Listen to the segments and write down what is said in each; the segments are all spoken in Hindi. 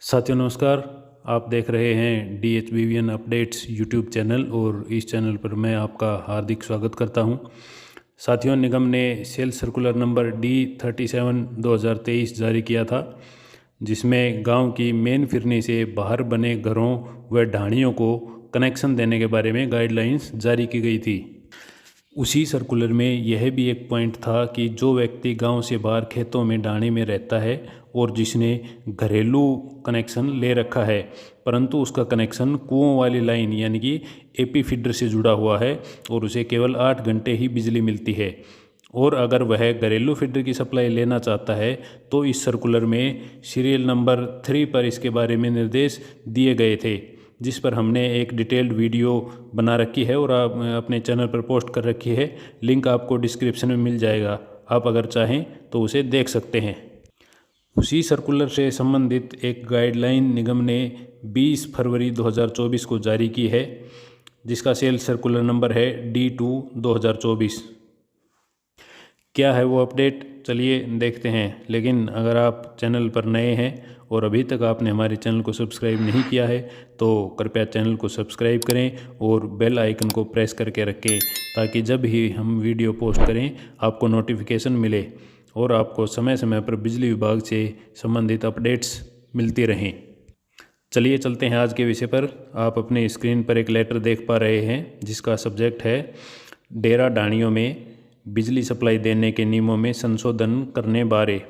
साथियों नमस्कार। आप देख रहे हैं DHBVN अपडेट्स यूट्यूब चैनल और इस चैनल पर मैं आपका हार्दिक स्वागत करता हूं। साथियों, निगम ने सेल सर्कुलर नंबर D37/2023 जारी किया था, जिसमें गांव की मेन फिरनी से बाहर बने घरों व ढाणियों को कनेक्शन देने के बारे में गाइडलाइंस जारी की गई थी। उसी सर्कुलर में यह भी एक पॉइंट था कि जो व्यक्ति गांव से बाहर खेतों में ढाणी में रहता है और जिसने घरेलू कनेक्शन ले रखा है, परंतु उसका कनेक्शन कुओं वाली लाइन यानी कि AP फीडर से जुड़ा हुआ है और उसे केवल 8 घंटे ही बिजली मिलती है, और अगर वह घरेलू फीडर की सप्लाई लेना चाहता है तो इस सर्कुलर में सीरियल नंबर 3 पर इसके बारे में निर्देश दिए गए थे, जिस पर हमने एक डिटेल्ड वीडियो बना रखी है और आप अपने चैनल पर पोस्ट कर रखी है। लिंक आपको डिस्क्रिप्शन में मिल जाएगा, आप अगर चाहें तो उसे देख सकते हैं। उसी सर्कुलर से संबंधित एक गाइडलाइन निगम ने 20 फरवरी 2024 को जारी की है, जिसका सेल सर्कुलर नंबर है D2/2024। क्या है वो अपडेट, चलिए देखते हैं। लेकिन अगर आप चैनल पर नए हैं और अभी तक आपने हमारे चैनल को सब्सक्राइब नहीं किया है तो कृपया चैनल को सब्सक्राइब करें और बेल आइकन को प्रेस करके रखें, ताकि जब ही हम वीडियो पोस्ट करें आपको नोटिफिकेशन मिले और आपको समय समय पर बिजली विभाग से संबंधित अपडेट्स मिलती रहें। चलिए चलते हैं आज के विषय पर। आप अपने स्क्रीन पर एक लेटर देख पा रहे हैं जिसका सब्जेक्ट है डेरा ढाणियों में बिजली सप्लाई देने के नियमों में संशोधन करने बारे।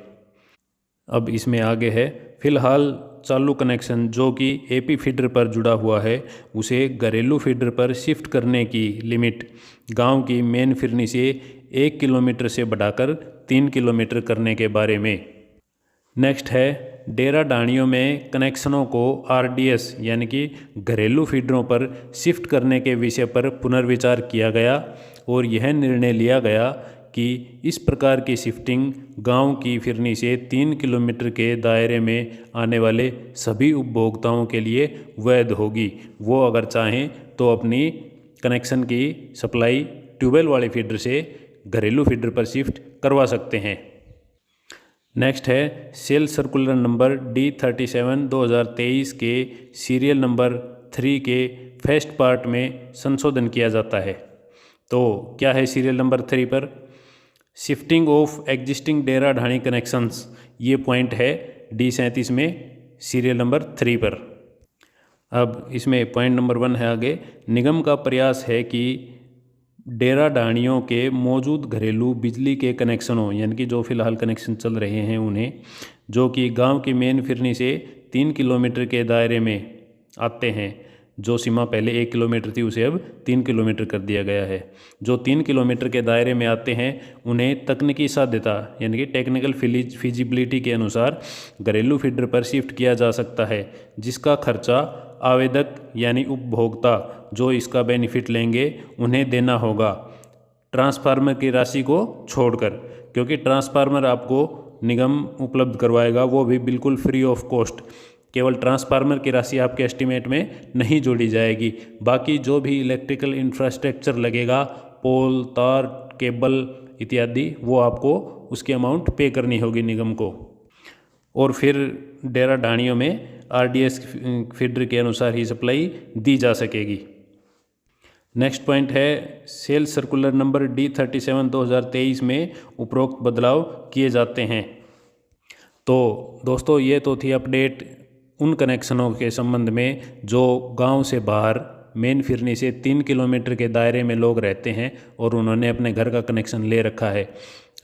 अब इसमें आगे है, फिलहाल चालू कनेक्शन जो कि AP फीडर पर जुड़ा हुआ है उसे घरेलू फीडर पर शिफ्ट करने की लिमिट गांव की मेन फिरनी से 1 किलोमीटर से बढ़ाकर 3 किलोमीटर करने के बारे में। नेक्स्ट है, डेरा ढाणियों में कनेक्शनों को RDS यानी कि घरेलू फीडरों पर शिफ्ट करने के विषय पर पुनर्विचार किया गया और यह निर्णय लिया गया कि इस प्रकार की शिफ्टिंग गांव की फिरनी से 3 किलोमीटर के दायरे में आने वाले सभी उपभोक्ताओं के लिए वैध होगी। वो अगर चाहें तो अपनी कनेक्शन की सप्लाई ट्यूबवेल वाले फीडर से घरेलू फीडर पर शिफ्ट करवा सकते हैं। नेक्स्ट है, सेल सर्कुलर नंबर D37/2023 के सीरियल नंबर 3 के फर्स्ट पार्ट में संशोधन किया जाता है। तो क्या है सीरियल नंबर 3 पर? शिफ्टिंग ऑफ एग्जिस्टिंग डेरा ढाणी कनेक्शंस, ये पॉइंट है D37 में सीरियल नंबर 3 पर। अब इसमें पॉइंट नंबर 1 है आगे, निगम का प्रयास है कि डेरा ढाणियों के मौजूद घरेलू बिजली के कनेक्शनों यानी कि जो फिलहाल कनेक्शन चल रहे हैं उन्हें, जो कि गांव की मेन फिरनी से 3 किलोमीटर के दायरे में आते हैं, जो सीमा पहले 1 किलोमीटर थी उसे अब 3 किलोमीटर कर दिया गया है, जो 3 किलोमीटर के दायरे में आते हैं उन्हें तकनीकी साध्यता यानी कि टेक्निकल फिजिबिलिटी के अनुसार घरेलू फीडर पर शिफ्ट किया जा सकता है, जिसका खर्चा आवेदक यानी उपभोक्ता जो इसका बेनिफिट लेंगे उन्हें देना होगा, ट्रांसफार्मर की राशि को छोड़कर, क्योंकि ट्रांसफार्मर आपको निगम उपलब्ध करवाएगा, वो भी बिल्कुल फ्री ऑफ कॉस्ट। केवल ट्रांसफार्मर की राशि आपके एस्टीमेट में नहीं जोड़ी जाएगी, बाकी जो भी इलेक्ट्रिकल इंफ्रास्ट्रक्चर लगेगा, पोल, तार, केबल इत्यादि, वो आपको उसकी अमाउंट पे करनी होगी निगम को, और फिर डेरा ढाणियों में RDS फीडर के अनुसार ही सप्लाई दी जा सकेगी। नेक्स्ट पॉइंट है, सेल सर्कुलर नंबर D37/2023 में उपरोक्त बदलाव किए जाते हैं। तो दोस्तों, ये तो थी अपडेट उन कनेक्शनों के संबंध में जो गांव से बाहर मेन फिरनी से 3 किलोमीटर के दायरे में लोग रहते हैं और उन्होंने अपने घर का कनेक्शन ले रखा है,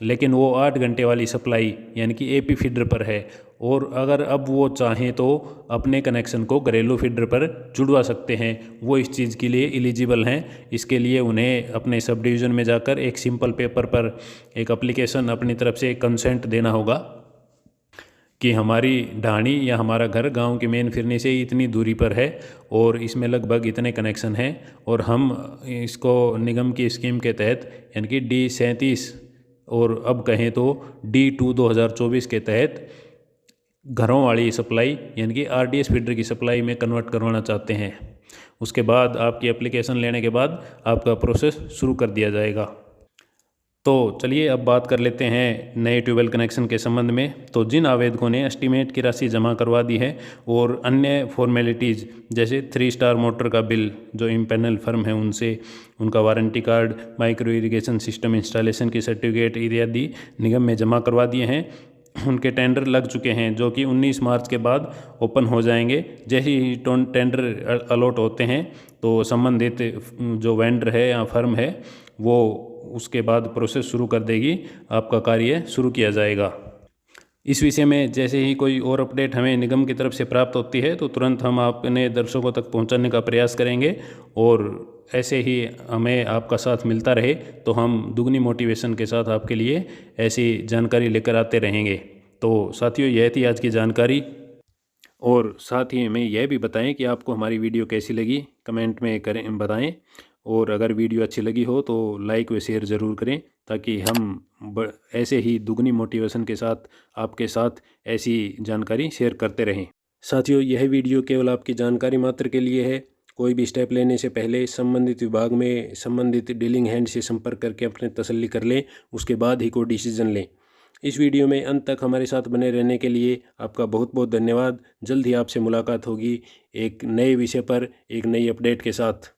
लेकिन वो 8 घंटे वाली सप्लाई यानी कि AP फीडर पर है, और अगर अब वो चाहें तो अपने कनेक्शन को घरेलू फीडर पर जुड़वा सकते हैं, वो इस चीज़ के लिए एलिजिबल हैं। इसके लिए उन्हें अपने सब डिवीज़न में जाकर एक सिंपल पेपर पर एक एप्लीकेशन अपनी तरफ से कंसेंट देना होगा कि हमारी ढाणी या हमारा घर गांव की मेन फिरनी से इतनी दूरी पर है और इसमें लगभग इतने कनेक्शन हैं, और हम इसको निगम की स्कीम के तहत यानी कि D37 और अब कहें तो D2/2024 के तहत घरों वाली सप्लाई यानी कि RDS फीडर की सप्लाई में कन्वर्ट करवाना चाहते हैं। उसके बाद आपकी एप्लीकेशन लेने के बाद आपका प्रोसेस शुरू कर दिया जाएगा। तो चलिए अब बात कर लेते हैं नए ट्यूबवेल कनेक्शन के संबंध में। तो जिन आवेदकों ने एस्टीमेट की राशि जमा करवा दी है और अन्य फॉर्मेलिटीज़ जैसे 3 स्टार मोटर का बिल जो इम्पैनल फर्म है उनसे, उनका warranty card, micro irrigation system installation की सर्टिफिकेट इत्यादि निगम में जमा करवा दिए हैं, उनके टेंडर लग चुके हैं जो कि 19 मार्च के बाद ओपन हो जाएंगे। जैसे ही टेंडर अलॉट होते हैं तो संबंधित जो वेंडर है या फर्म है वो उसके बाद प्रोसेस शुरू कर देगी, आपका कार्य शुरू किया जाएगा। इस विषय में जैसे ही कोई और अपडेट हमें निगम की तरफ से प्राप्त होती है तो तुरंत हम अपने दर्शकों तक पहुंचाने का प्रयास करेंगे, और ऐसे ही हमें आपका साथ मिलता रहे तो हम दुगनी मोटिवेशन के साथ आपके लिए ऐसी जानकारी लेकर आते रहेंगे। तो साथियों, यह थी आज की जानकारी, और साथ ही हमें यह भी बताएं कि आपको हमारी वीडियो कैसी लगी, कमेंट में करें बताएं, और अगर वीडियो अच्छी लगी हो तो लाइक व शेयर ज़रूर करें ताकि हम ऐसे ही दुगनी मोटिवेशन के साथ आपके साथ ऐसी जानकारी शेयर करते रहें। साथियों, यह वीडियो केवल आपकी जानकारी मात्र के लिए है। कोई भी स्टेप लेने से पहले संबंधित विभाग में संबंधित डीलिंग हैंड से संपर्क करके अपने तसल्ली कर लें, उसके बाद ही कोई डिसीजन लें। इस वीडियो में अंत तक हमारे साथ बने रहने के लिए आपका बहुत बहुत धन्यवाद। जल्द ही आपसे मुलाकात होगी एक नए विषय पर, एक नई अपडेट के साथ।